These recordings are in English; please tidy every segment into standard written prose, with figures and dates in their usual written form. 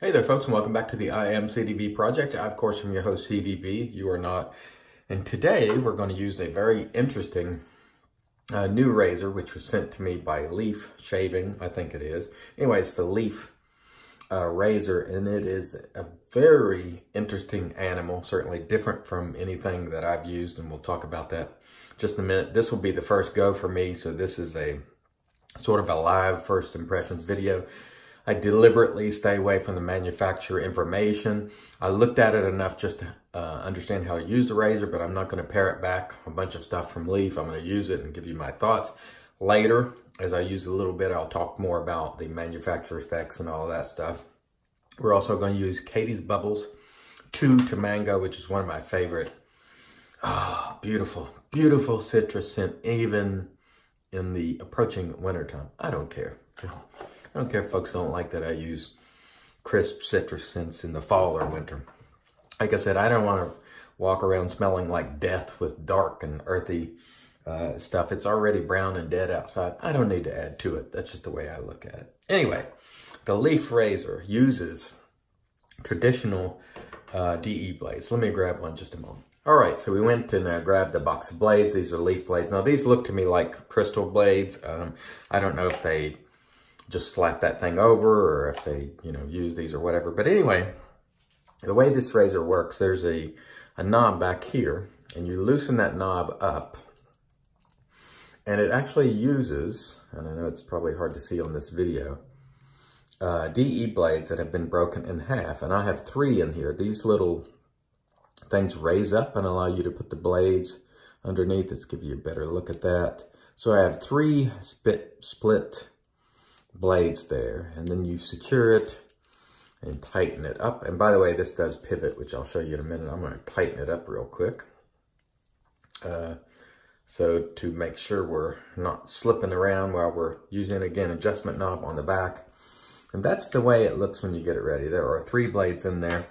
Hey there folks, and welcome back to the I Am CDB project. I, of course, am your host CDB. You are not. And today we're going to use a very interesting new razor, which was sent to me by Leaf Shaving, I think it is. Anyway, it's the Leaf razor, and it is a very interesting animal, certainly different from anything that I've used, and we'll talk about that just in a minute. This will be the first go for me, so this is a sort of a live first impressions video. I deliberately stay away from the manufacturer information. I looked at it enough just to understand how to use the razor, but I'm not going to parrot back a bunch of stuff from Leaf. I'm going to use it and give you my thoughts. Later, as I use it a little bit, I'll talk more about the manufacturer specs and all that stuff. We're also going to use Catie's Bubbles 2 to Mango, which is one of my favorite. Ah, beautiful, beautiful citrus scent, even in the approaching wintertime. I don't care. I don't care if folks don't like that I use crisp citrus scents in the fall or winter. Like I said, I don't want to walk around smelling like death with dark and earthy stuff. It's already brown and dead outside. I don't need to add to it. That's just the way I look at it. Anyway, the Leaf razor uses traditional DE blades. Let me grab one just a moment. All right, so we went and grabbed a box of blades. These are Leaf blades. Now, these look to me like crystal blades. I don't know if they just slap that thing over or if they, use these or whatever. But anyway, the way this razor works, there's a knob back here, and you loosen that knob up, and it actually uses, and I know it's probably hard to see on this video, DE blades that have been broken in half. And I have 3 in here. These little things raise up and allow you to put the blades underneath. Let's give you a better look at that. So I have 3 split blades there, and then you secure it and tighten it up. And by the way, this does pivot, which I'll show you in a minute. I'm going to tighten it up real quick. So to make sure we're not slipping around while we're using, again, adjustment knob on the back. And that's the way it looks when you get it ready. There are 3 blades in there.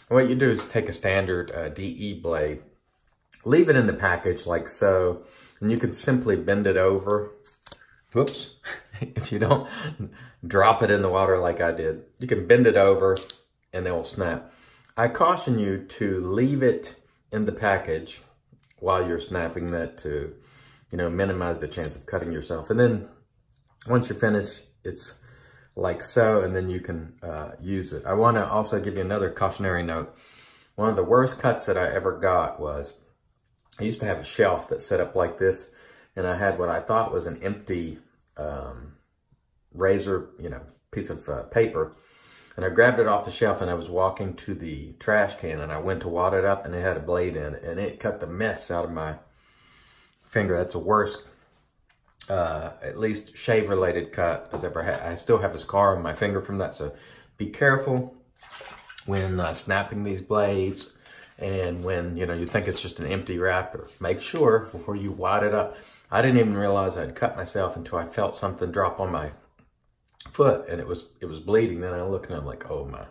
What you do is take a standard DE blade, leave it in the package like so, and you can simply bend it over. Whoops. If you don't drop it in the water like I did, you can bend it over and it will snap. I caution you to leave it in the package while you're snapping that to, minimize the chance of cutting yourself. And then once you're finished, it's like so, and then you can use it. I want to also give you another cautionary note. One of the worst cuts that I ever got was, I used to have a shelf that set up like this, and I had what I thought was an empty razor, piece of paper. And I grabbed it off the shelf, and I was walking to the trash can, and I went to wad it up, and it had a blade in it, and it cut the mess out of my finger. That's the worst, at least shave-related cut I've ever had. I still have a scar on my finger from that, so be careful when snapping these blades. And when, you think it's just an empty wrapper, make sure before you wad it up. I didn't even realize I'd cut myself until I felt something drop on my foot, and it was bleeding. Then I looked and I'm like, oh my,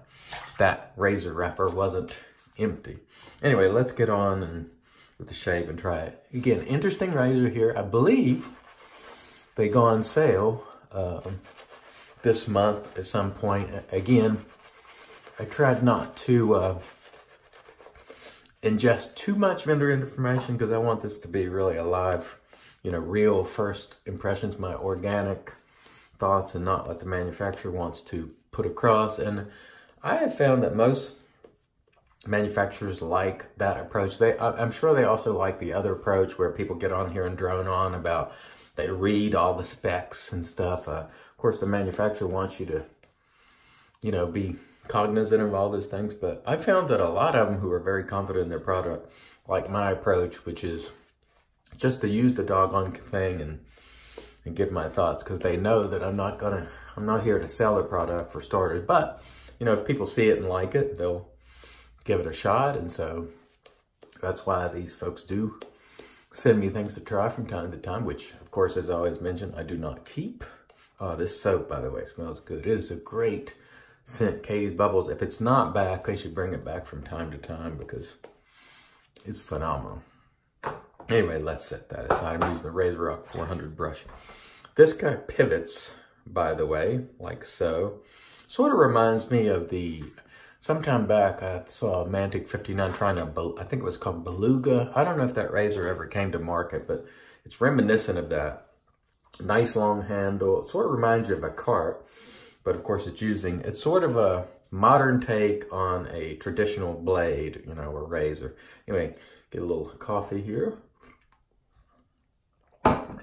that razor wrapper wasn't empty. Anyway, let's get on and with the shave and try it. Again, interesting razor here. I believe they go on sale this month at some point. Again, I tried not to ingest too much vendor information because I want this to be really a live, real first impressions, my organic thoughts, and not what the manufacturer wants to put across. And I have found that most manufacturers like that approach. I'm sure they also like the other approach where people get on here and drone on about, they read all the specs and stuff. Of course, the manufacturer wants you to, be cognizant of all those things. But I found that a lot of them who are very confident in their product like my approach, which is just to use the doggone thing and give my thoughts, because they know that I'm not here to sell the product for starters. But, if people see it and like it, they'll give it a shot. And so that's why these folks do send me things to try from time to time, which, of course, as I always mention, I do not keep. This soap, by the way, smells good. It is a great scent, Catie's Bubbles. If it's not back, they should bring it back from time to time because it's phenomenal. Anyway, let's set that aside. I'm using the Razor Rock 400 brush. This guy pivots by the way, like so. Sort of reminds me of sometime back I saw a Mantic 59 trying to, I think it was called Beluga. I don't know if that razor ever came to market, but it's reminiscent of that. Nice long handle. It sort of reminds you of a cart, but of course it's sort of a modern take on a traditional blade, you know, or razor. Anyway, get a little coffee here.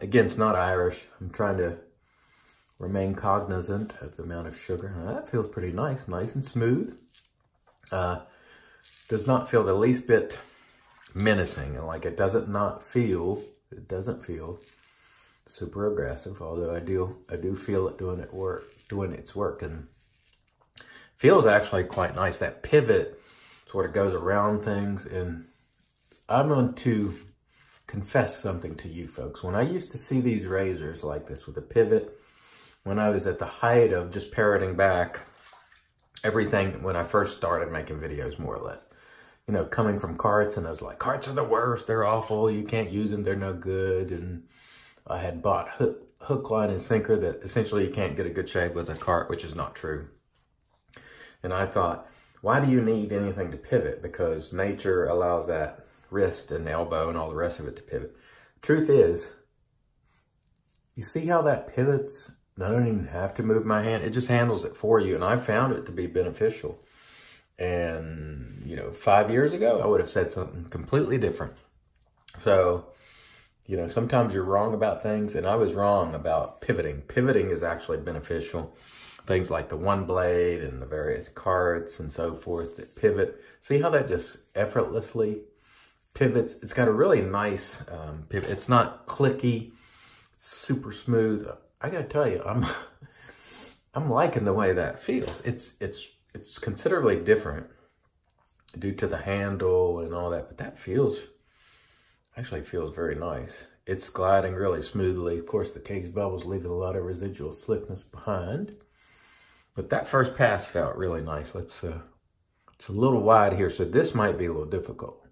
Again, it's not Irish. I'm trying to remain cognizant of the amount of sugar. Now, that feels pretty nice and smooth. Does not feel the least bit menacing. Like it doesn't feel super aggressive, although I do feel it doing its work, and feels actually quite nice. That pivot sort of goes around things, and I'm going to confess something to you folks. When I used to see these razors like this with a pivot, when I was at the height of just parroting back everything, when I first started making videos, more or less, you know, coming from carts, and I was like, carts are the worst, they're awful, you can't use them, they're no good. And I had bought hook, line, and sinker that essentially you can't get a good shave with a cart, which is not true. And I thought, why do you need anything to pivot? Because nature allows that wrist and elbow and all the rest of it to pivot. Truth is, you see how that pivots? I don't even have to move my hand. It just handles it for you. And I found it to be beneficial. And, you know, 5 years ago, I would have said something completely different. So, you know, sometimes you're wrong about things, and I was wrong about pivoting. Pivoting is actually beneficial. Things like the one blade and the various carts and so forth that pivot. See how that just effortlessly pivots? It's got a really nice pivot. It's not clicky, it's super smooth. I gotta tell you, I'm liking the way that feels. It's considerably different due to the handle and all that, but that actually feels very nice. It's gliding really smoothly. Of course, the case bubbles leaving a lot of residual slickness behind. But that first pass felt really nice. It's a little wide here, so this might be a little difficult.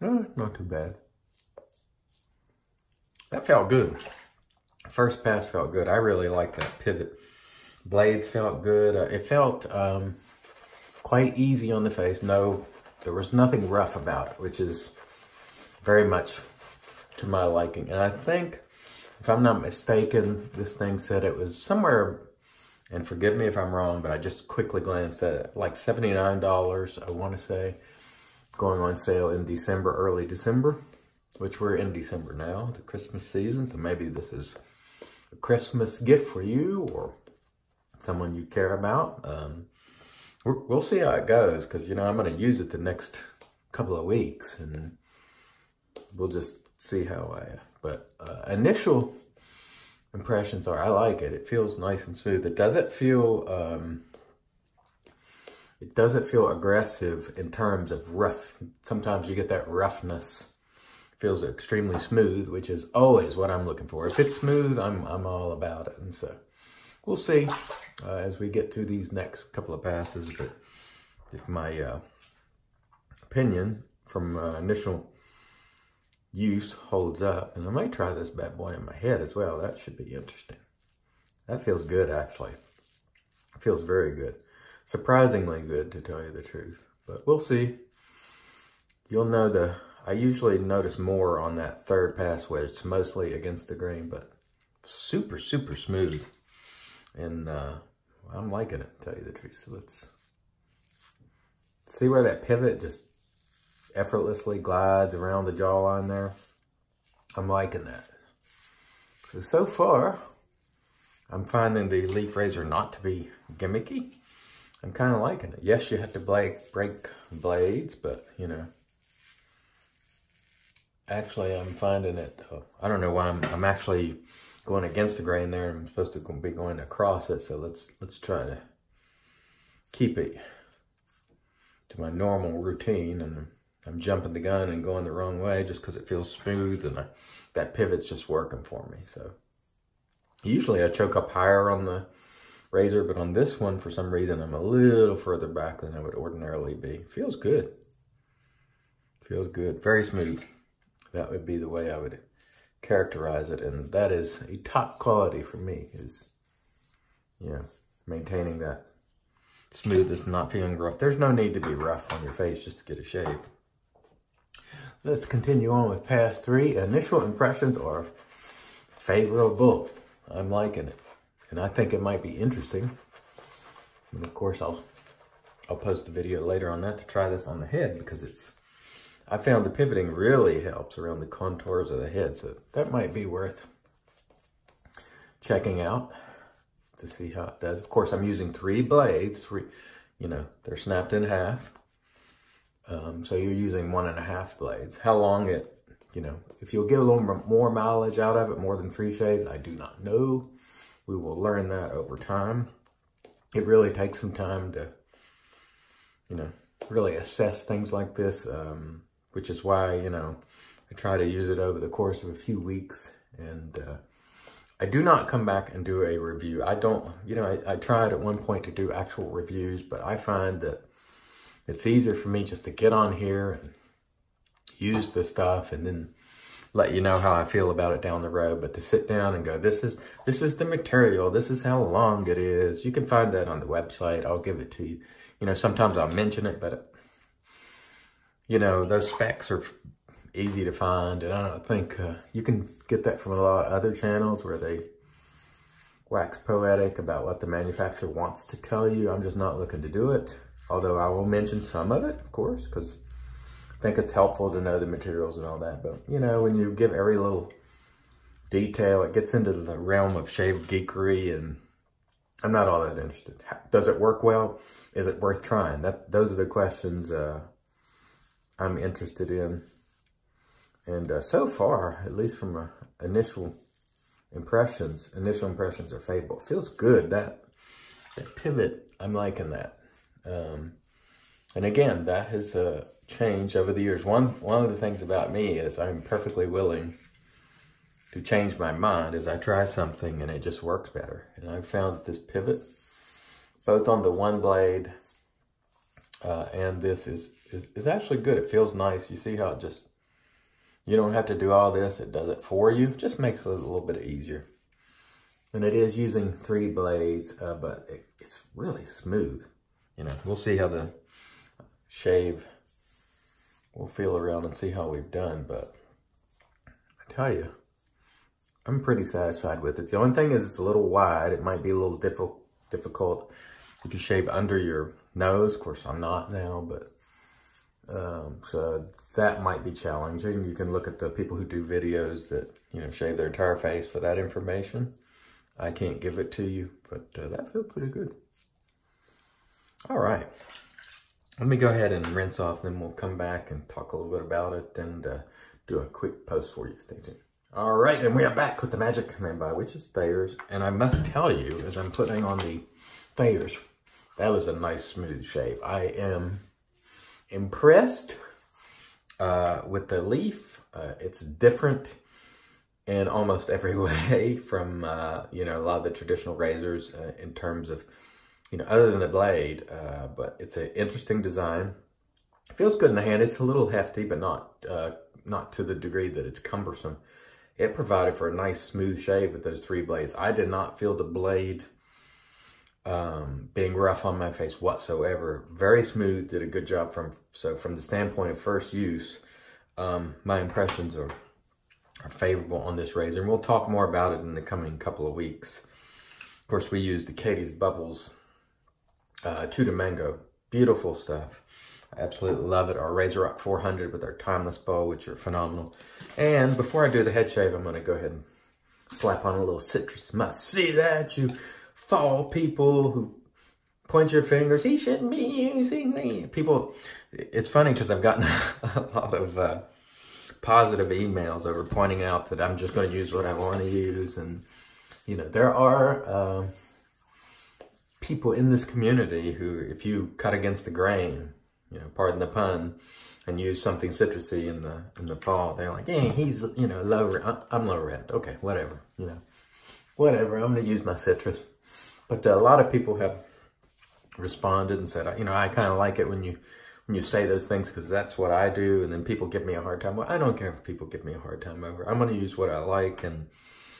Not too bad. That felt good. First pass felt good. I really like that pivot. Blades felt good. It felt quite easy on the face. No, there was nothing rough about it, which is very much to my liking. And I think, if I'm not mistaken, this thing said it was somewhere, and forgive me if I'm wrong, but I just quickly glanced at it, like $79, I want to say, going on sale in December, early December, which we're in December now, the Christmas season. So maybe this is a Christmas gift for you or someone you care about. We'll see how it goes, because, you know, I'm going to use it the next couple of weeks, and we'll just see how but initial impressions are, I like it. It feels nice and smooth. It doesn't feel aggressive in terms of rough. Sometimes you get that roughness. It feels extremely smooth, which is always what I'm looking for. If it's smooth, I'm all about it. And so we'll see as we get through these next couple of passes, but if my opinion from initial use holds up. And I might try this bad boy in my head as well. That should be interesting. That feels good, actually. It feels very good. Surprisingly good, to tell you the truth. But we'll see. You'll know I usually notice more on that third pass where it's mostly against the grain, but super, super smooth. And I'm liking it, to tell you the truth. So let's see where that pivot just effortlessly glides around the jawline there. I'm liking that. So far, I'm finding the leaf razor not to be gimmicky. I'm kind of liking it. Yes, you have to break blades, but, you know, actually I'm finding it, I don't know why I'm actually going against the grain there. I'm supposed to be going across it, so let's try to keep it to my normal routine. And I'm jumping the gun and going the wrong way just because it feels smooth, and that pivot's just working for me. So usually I choke up higher on the razor, but on this one, for some reason, I'm a little further back than I would ordinarily be. Feels good. Feels good. Very smooth. That would be the way I would characterize it, and that is a top quality for me, is, you know, maintaining that smoothness and not feeling rough. There's no need to be rough on your face just to get a shave. Let's continue on with pass 3. Initial impressions are favorable. I'm liking it, and I think it might be interesting. And of course, I'll post a video later on that to try this on the head, because I found the pivoting really helps around the contours of the head, so that might be worth checking out to see how it does. Of course, I'm using 3 blades. You know, they're snapped in half. So you're using 1.5 blades. How long you know, if you'll get a little more mileage out of it, more than 3 shaves, I do not know. We will learn that over time. It really takes some time to, you know, really assess things like this, which is why, you know, I try to use it over the course of a few weeks. And I do not come back and do a review. I don't, you know, I tried at one point to do actual reviews, but I find that it's easier for me just to get on here and use the stuff and then let you know how I feel about it down the road. But to sit down and go, this is the material, this is how long it is. You can find that on the website. I'll give it to you. You know, sometimes I'll mention it, but you know, those specs are easy to find, and I don't think you can get that from a lot of other channels where they wax poetic about what the manufacturer wants to tell you. I'm just not looking to do it, although I will mention some of it, of course, because I think it's helpful to know the materials and all that. But, you know, when you give every little detail, it gets into the realm of shave geekery, and I'm not all that interested. Does it work well? Is it worth trying? Those are the questions I'm interested in. And so far, at least from initial impressions are favorable. It feels good. That pivot, I'm liking that. And again, that has changed over the years. One of the things about me is I'm perfectly willing to change my mind as I try something and it just works better. And I've found that this pivot, both on the one blade and this, is actually good. It feels nice. You see how it just, you don't have to do all this. It does it for you. Just makes it a little bit easier. And it is using 3 blades, but it's really smooth. You know, we'll see how the shave will feel around and see how we've done. But I tell you, I'm pretty satisfied with it. The only thing is it's a little wide. It might be a little difficult if you shave under your nose. Of course, I'm not now, but so that might be challenging. You can look at the people who do videos that, you know, shave their entire face for that information. I can't give it to you, but that feels pretty good. All right, let me go ahead and rinse off, then we'll come back and talk a little bit about it and do a quick post for you. Stay tuned. All right, and we are back with the Magic Man by Witches Thayers. And I must tell you, as I'm putting on the Thayers, that was a nice smooth shave. I am impressed with the leaf. It's different in almost every way from, you know, a lot of the traditional razors in terms of, you know, other than the blade, but it's an interesting design. It feels good in the hand. It's a little hefty, but not to the degree that it's cumbersome. It provided for a nice smooth shave with those 3 blades. I did not feel the blade being rough on my face whatsoever. Very smooth, did a good job from the standpoint of first use. My impressions are favorable on this razor, and we'll talk more about it in the coming couple of weeks. Of course, we used the Catie's Bubbles Tuta Mango. Beautiful stuff. I absolutely love it. Our Razor Rock 400 with our Timeless Bow, which are phenomenal. And before I do the head shave, I'm going to go ahead and slap on a little citrus. Must see that, you fall people who point your fingers. He shouldn't be using me. People, it's funny because I've gotten a lot of positive emails over pointing out that I'm just going to use what I want to use. And, you know, there are people in this community who, if you cut against the grain, you know, pardon the pun, and use something citrusy in the fall, they're like, yeah, he's, you know, low, I'm low rent. Okay, whatever, you know, whatever. I'm going to use my citrus. But a lot of people have responded and said, you know, I kind of like it when when you say those things, because that's what I do, and then people give me a hard time. Well, I don't care if people give me a hard time over. I'm going to use what I like, and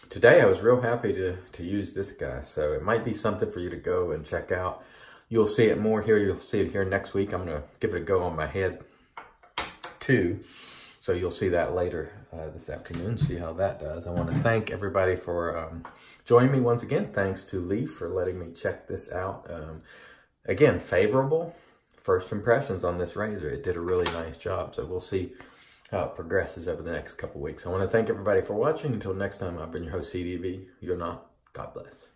today I was real happy to use this guy. So it might be something for you to go and check out. You'll see it more here. You'll see it here next week. I'm going to give it a go on my head too. So you'll see that later this afternoon, see how that does. I want to thank everybody for joining me once again. Thanks to Leaf for letting me check this out. Again, favorable first impressions on this razor. It did a really nice job. So we'll see how it progresses over the next couple weeks. I want to thank everybody for watching. Until next time, I've been your host, CDB. You're not. God bless.